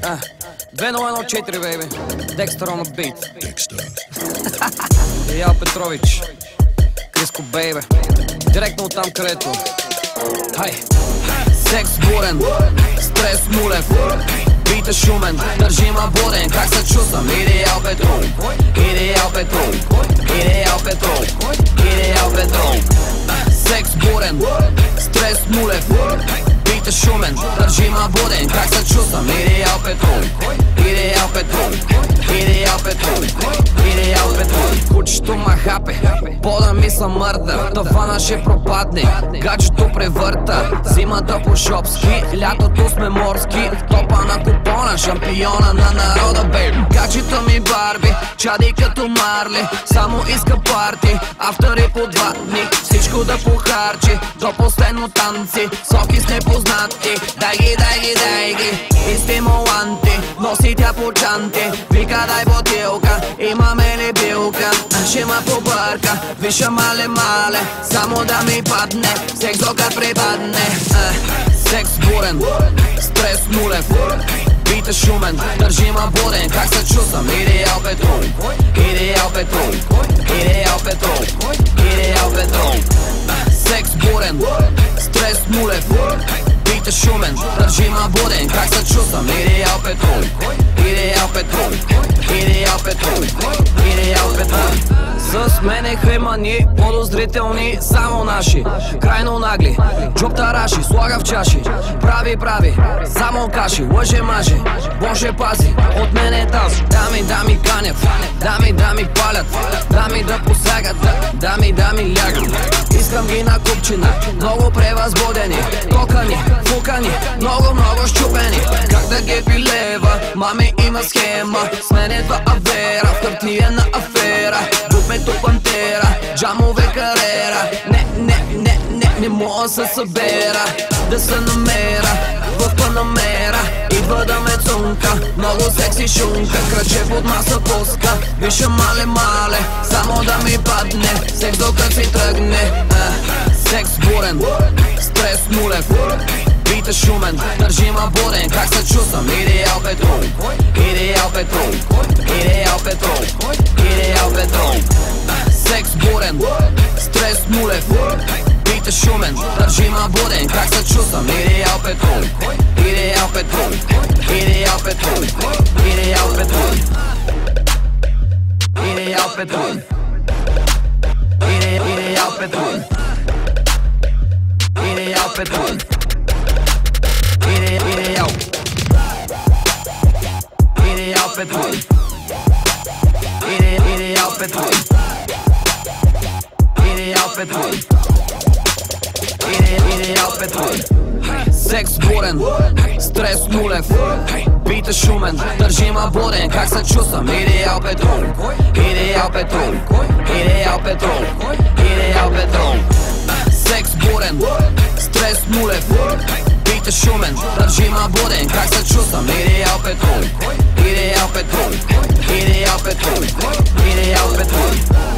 2-0-1-4, бейби. Декстър on the beat. Иял Петрович, Криско, бейбе. Директно оттам, където хай. Секс бурен, стрес нулев, бит е шумен, държима буден. Как се чувствам? Идеал Петров, Идеал Петров, Идеал Петров, Идеал Петров. Секс бурен, стрес нулев, бит е шумен, държима буден. Как се чувствам? Идеал Петров, Идеал Петров, Идеал Петров, Идеал Петров. Кучето ма хапе, пода мисля мърда, тавана ще пропадне, гаджето превърта. Зимата по шопски, лятото сме морски, топа на купона, шампиона на народа, бейб. Гаджето ми Барби, чади като Марли, само иска парти, автори по 2 дни, всичко да похарчи, до последно танци, соки с непознати. Дай ги, дай ги, дай ги, и стимуланти, носи тя по чанти, вика дай бутилка, имаме ли билка? Ще ма побърка, виша мале, само да ми падне, секс докато припадне. Секс бурен, стрес нулев, бит е шумен, държима буден. Как се чувствам? Идеал Петров, Идеал Петров, Идеал Петров, Идеал Петров. Секс бурен, стрес нулев, бит е шумен, държима буден. Как се чувствам? Идеал Петров, Идеал Петров, Идеал Петров, Идеал Петров. С мене хаймани, подозрителни, само наши, крайно нагли, джоб тараши, слага в чаши, прави, само каши, лъже-маже, Боже пази, от мене тази. Дами канят, дами палят, дами да посягат, дами лягат. Искам ги на купчина, много превъзбудени, кокани, фукани, много щупени. Как да ги пилева, мами има схема, с мен едва авера, в хартиена афера. Бухмето пантера, джамове карера, не мога се събера, да се намера в Панамера. Идва да ме цунка, много секси шунка, кръче под маса пуска, виша мале, само да ми падне, секс докато си тръгне. Секс бурен, стрес нулев, бит е шумен, държима буден. Как се чувствам? Идеал Петров, Идеал Петров, Идеал Петров, Идеал Петров. Секс бурен, стрес нулев, бит е шумен, държима буден. Как се чувствам? Идеал Петров, Идеал Петров, Идеал Петров, Идеал Петров, Идеал Петров, Идеал Петров, Идеал Петров, Идеал Петров, Идеал Петров, Идеал Петров, Идеал Петров. Секс бурен, стрес нулев, бит е шумен, държима буден. Как се чувствам? Идеал Петров, Идеал Петров, Идеал Петров, Идеал Петров. Секс бурен, стрес нулев, бит е шумен, държима буден. Как се чувствам? Идеал Петров, Идеал Петров, Идеал Петров, Идеал Петров.